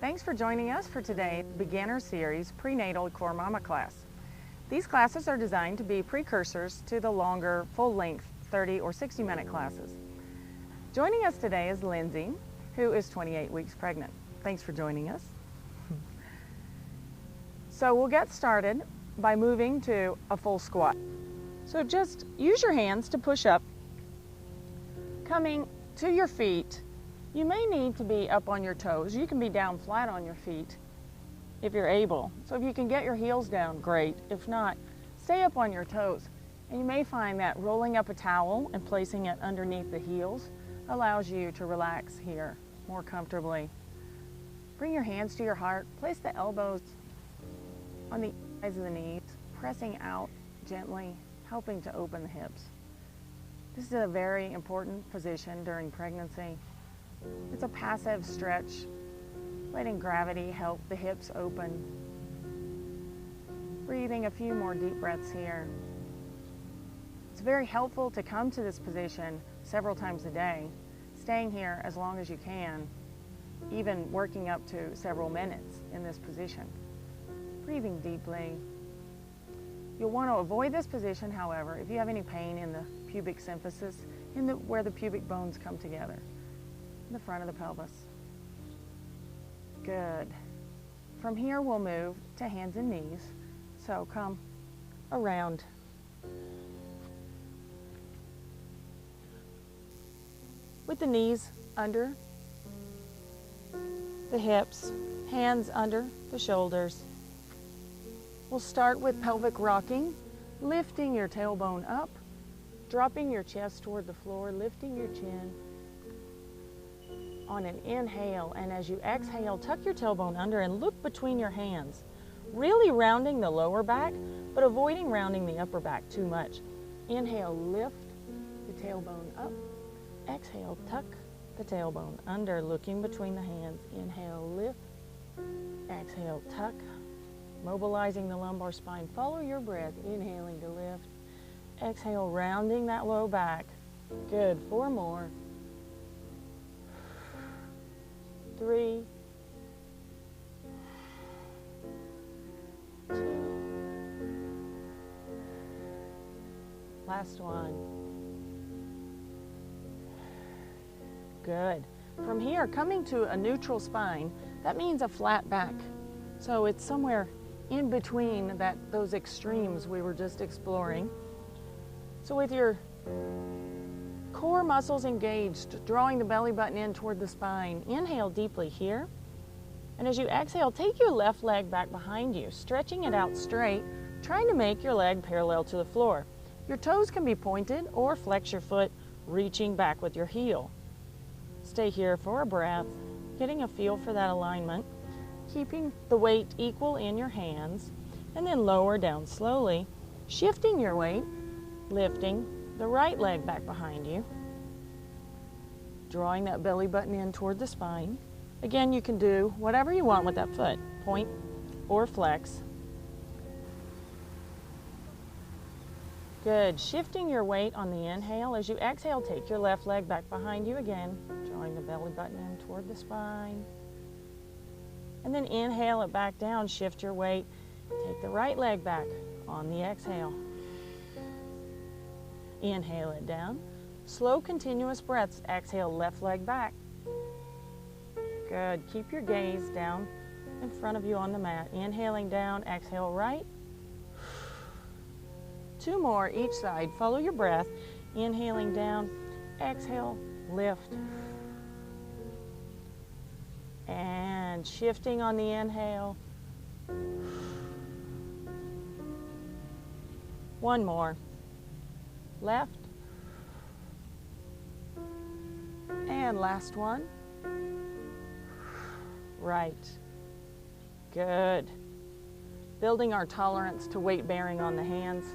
Thanks for joining us for today's Beginner Series Prenatal CoreMama class. These classes are designed to be precursors to the longer, full-length 30 or 60-minute classes. Joining us today is Lindsay, who is 28 weeks pregnant. Thanks for joining us. So we'll get started by moving to a full squat. So just use your hands to push up, coming to your feet. You may need to be up on your toes. You can be down flat on your feet if you're able. So if you can get your heels down, great. If not, stay up on your toes. And you may find that rolling up a towel and placing it underneath the heels allows you to relax here more comfortably. Bring your hands to your heart. Place the elbows on the sides of the knees, pressing out gently, helping to open the hips. This is a very important position during pregnancy. It's a passive stretch, letting gravity help the hips open. Breathing a few more deep breaths here. It's very helpful to come to this position several times a day, staying here as long as you can, even working up to several minutes in this position. Breathing deeply. You'll want to avoid this position, however, if you have any pain in the pubic symphysis, where the pubic bones come together, in the front of the pelvis. Good. From here, we'll move to hands and knees. So come around. With the knees under the hips, hands under the shoulders. We'll start with pelvic rocking, lifting your tailbone up, dropping your chest toward the floor, lifting your chin on an inhale. And as you exhale, tuck your tailbone under and look between your hands, really rounding the lower back, but avoiding rounding the upper back too much. Inhale, lift the tailbone up. Exhale, tuck the tailbone under, looking between the hands. Inhale, lift. Exhale, tuck. Mobilizing the lumbar spine. Follow your breath. Inhaling to lift. Exhale, rounding that low back. Good. 4 more. 3. 2. Last one. Good. From here, coming to a neutral spine, that means a flat back. So it's somewhere in between those extremes we were just exploring. So with your core muscles engaged, drawing the belly button in toward the spine, inhale deeply here. And as you exhale, take your left leg back behind you, stretching it out straight, trying to make your leg parallel to the floor. Your toes can be pointed or flex your foot, reaching back with your heel. Stay here for a breath, getting a feel for that alignment, keeping the weight equal in your hands, and then lower down slowly, shifting your weight, lifting the right leg back behind you, drawing that belly button in toward the spine. Again, you can do whatever you want with that foot, point or flex. Good. Shifting your weight on the inhale. As you exhale, take your left leg back behind you again, drawing the belly button in toward the spine. And then inhale it back down, shift your weight, take the right leg back on the exhale. Inhale it down. Slow, continuous breaths. Exhale, left leg back. Good. Keep your gaze down in front of you on the mat. Inhaling down, exhale right. 2 more each side. Follow your breath. Inhaling down, exhale, lift. And shifting on the inhale. 1 more. Left. And last one. Right. Good. Building our tolerance to weight bearing on the hands.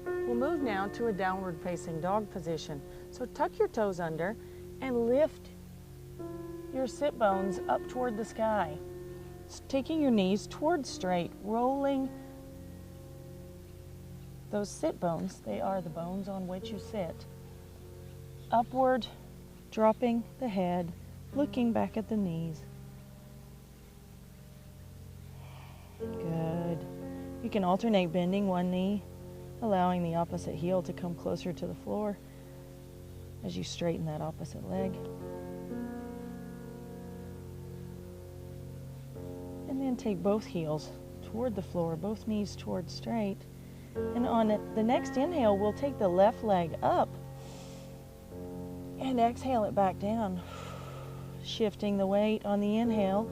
We'll move now to a downward facing dog position. So tuck your toes under and lift your sit bones up toward the sky. Taking your knees towards straight, rolling those sit bones. They are the bones on which you sit. Upward, dropping the head, looking back at the knees. You can alternate bending one knee, allowing the opposite heel to come closer to the floor as you straighten that opposite leg. And then take both heels toward the floor, both knees toward straight. And on the next inhale, we'll take the left leg up and exhale it back down. Shifting the weight on the inhale.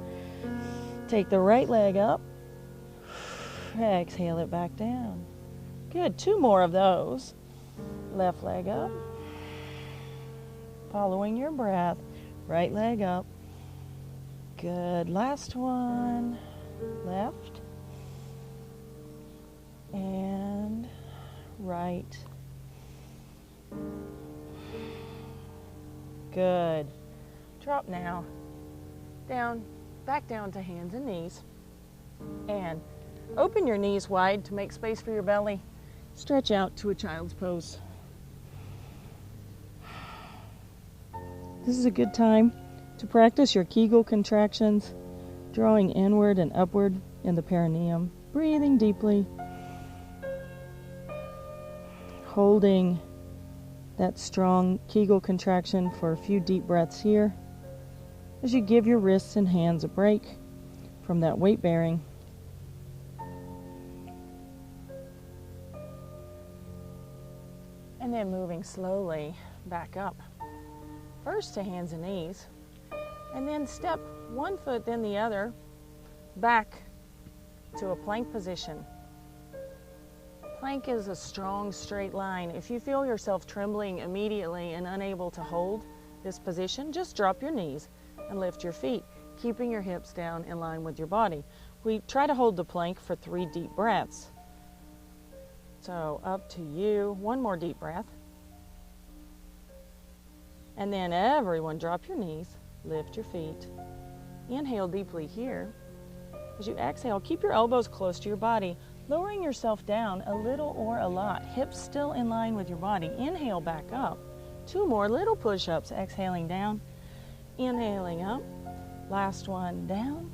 Take the right leg up. Exhale it back down. Good. 2 more of those. Left leg up. Following your breath. Right leg up. Good. Last one. Left. And right. Good. Drop now. Down, back down to hands and knees. And open your knees wide to make space for your belly. Stretch out to a child's pose. This is a good time to practice your Kegel contractions, drawing inward and upward in the perineum, breathing deeply, holding that strong Kegel contraction for a few deep breaths here as you give your wrists and hands a break from that weight bearing. And then moving slowly back up, first to hands and knees, and then step one foot then the other back to a plank position. Plank is a strong straight line. If you feel yourself trembling immediately and unable to hold this position, just drop your knees and lift your feet, keeping your hips down in line with your body. We try to hold the plank for 3 deep breaths. So up to you. 1 more deep breath. And then everyone drop your knees, lift your feet. Inhale deeply here. As you exhale, keep your elbows close to your body, lowering yourself down a little or a lot, hips still in line with your body. Inhale back up. 2 more little push-ups, exhaling down, inhaling up. Last one down,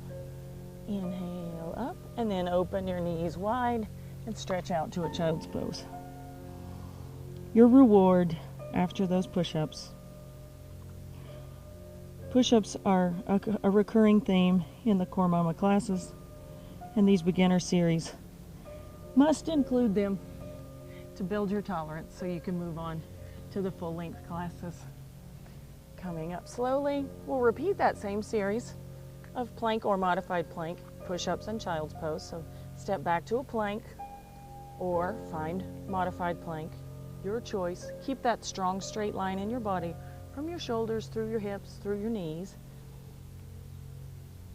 inhale up, and then open your knees wide and stretch out to a child's pose. Your reward after those push-ups. Push-ups are a recurring theme in the CoreMama classes, and these beginner series must include them to build your tolerance so you can move on to the full-length classes. Coming up slowly, we'll repeat that same series of plank or modified plank, push-ups and child's pose. So step back to a plank or find modified plank, your choice. Keep that strong straight line in your body from your shoulders through your hips, through your knees.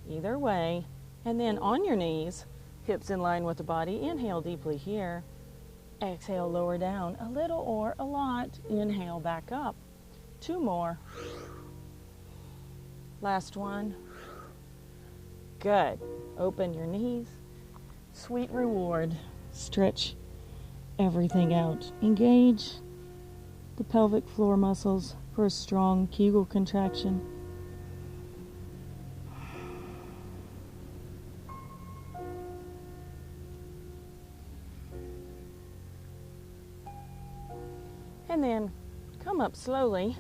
Either way. And then on your knees, hips in line with the body. Inhale deeply here. Exhale, lower down a little or a lot. Inhale back up. 2 more. Last one. Good. Open your knees. Sweet reward. Stretch everything out. Engage the pelvic floor muscles for a strong Kegel contraction. And then come up slowly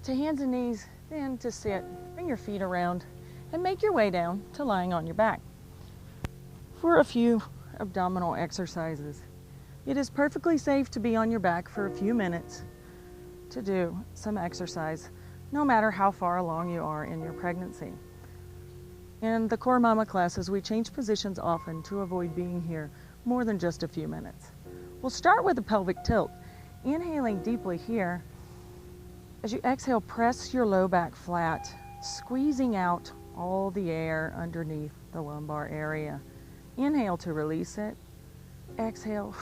to hands and knees, then to sit. Bring your feet around and make your way down to lying on your back for a few abdominal exercises. It is perfectly safe to be on your back for a few minutes to do some exercise, no matter how far along you are in your pregnancy. In the CoreMama classes, we change positions often to avoid being here more than just a few minutes. We'll start with the pelvic tilt. Inhaling deeply here. As you exhale, press your low back flat, squeezing out all the air underneath the lumbar area. Inhale to release it. Exhale,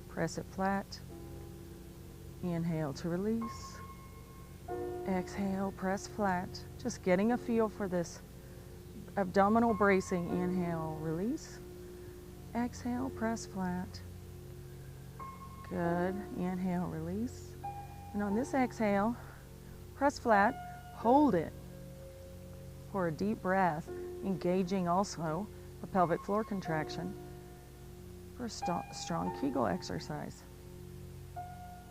press it flat. Inhale to release. Exhale, press flat. Just getting a feel for this abdominal bracing. Inhale, release. Exhale, press flat. Good. Inhale, release. And on this exhale, press flat, hold it for a deep breath, engaging also a pelvic floor contraction for a strong Kegel exercise.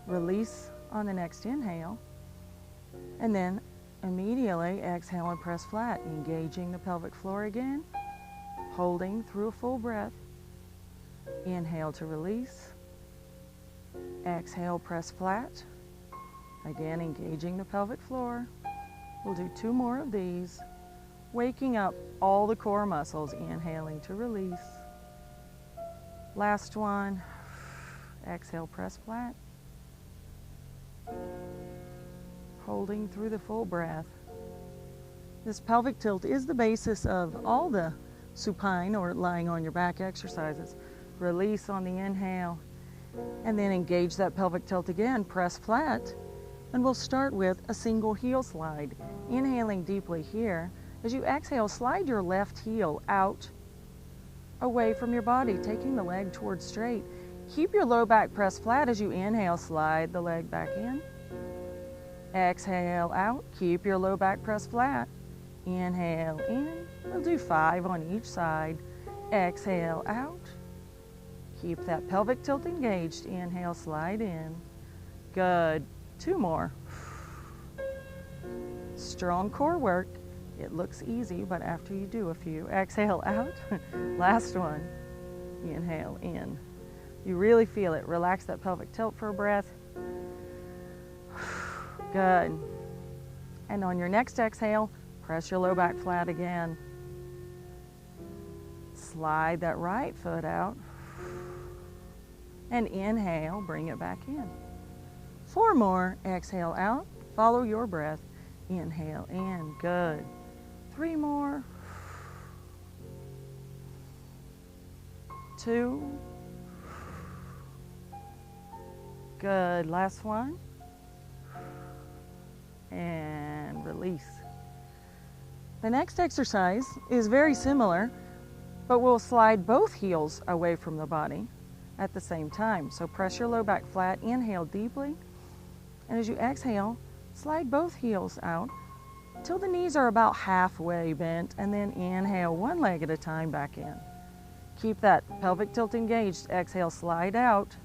Release on the next inhale, and then immediately exhale and press flat, engaging the pelvic floor again, holding through a full breath. Inhale to release. Exhale, press flat. Again, engaging the pelvic floor. We'll do 2 more of these, waking up all the core muscles, inhaling to release. Last one. Exhale, press flat. Holding through the full breath. This pelvic tilt is the basis of all the supine or lying on your back exercises. Release on the inhale, and then engage that pelvic tilt again. Press flat, and we'll start with a single heel slide. Inhaling deeply here. As you exhale, slide your left heel out, away from your body, taking the leg towards straight. Keep your low back pressed flat as you inhale, slide the leg back in. Exhale out, keep your low back pressed flat. Inhale in, we'll do 5 on each side. Exhale out. Keep that pelvic tilt engaged. Inhale, slide in. Good. 2 more. Strong core work. It looks easy, but after you do a few, exhale out. Last one. Inhale in. You really feel it. Relax that pelvic tilt for a breath. Good. And on your next exhale, press your low back flat again. Slide that right foot out. And inhale, bring it back in. 4 more. Exhale out. Follow your breath. Inhale in. Good. 3 more. 2. Good. Last one. And release. The next exercise is very similar, but we'll slide both heels away from the body at the same time. So press your low back flat, inhale deeply, and as you exhale, slide both heels out till the knees are about halfway bent, and then inhale 1 leg at a time back in. Keep that pelvic tilt engaged. Exhale, slide out.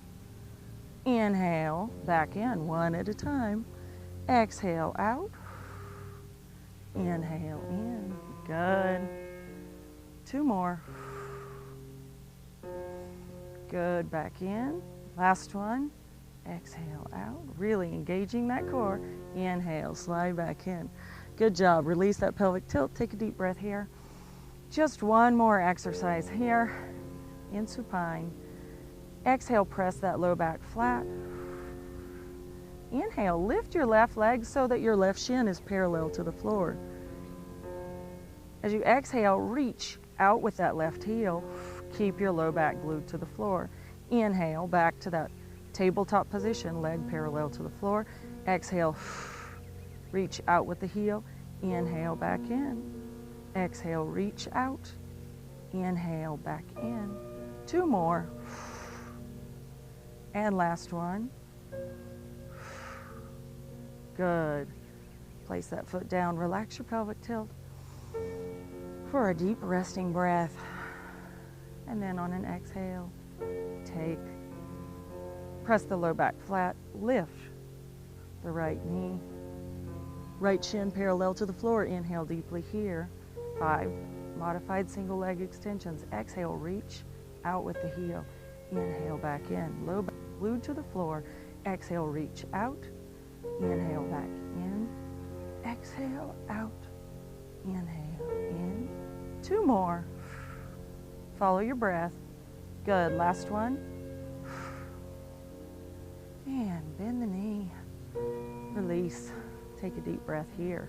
Inhale, back in 1 at a time. Exhale out. Inhale in. Good. 2 more. Good. Back in. Last one. Exhale out. Really engaging that core. Inhale. Slide back in. Good job. Release that pelvic tilt. Take a deep breath here. Just 1 more exercise here in supine. Exhale. Press that low back flat. Inhale. Lift your left leg so that your left shin is parallel to the floor. As you exhale, reach out with that left heel. Keep your low back glued to the floor. Inhale, back to that tabletop position, leg parallel to the floor. Exhale, reach out with the heel. Inhale, back in. Exhale, reach out. Inhale, back in. 2 more. And last one. Good. Place that foot down. Relax your pelvic tilt for a deep resting breath. And then on an exhale, press the low back flat, lift the right knee, right shin parallel to the floor. Inhale deeply here. 5 modified single leg extensions. Exhale, reach out with the heel. Inhale, back in. Low back glued to the floor. Exhale, reach out. Inhale, back in. Exhale, out. Inhale, in. 2 more. Follow your breath. Good. Last one. And bend the knee. Release. Take a deep breath here.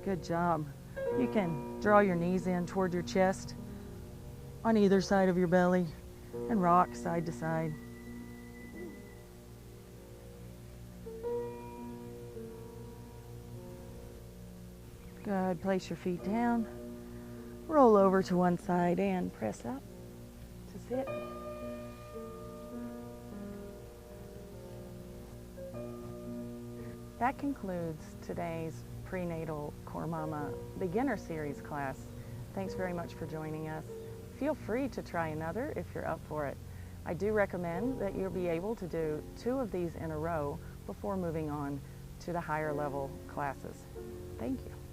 Good job. You can draw your knees in toward your chest on either side of your belly and rock side to side. Good. Place your feet down. Roll over to one side and press up to sit. That concludes today's prenatal CoreMama beginner series class. Thanks very much for joining us. Feel free to try another if you're up for it. I do recommend that you'll be able to do 2 of these in a row before moving on to the higher level classes. Thank you.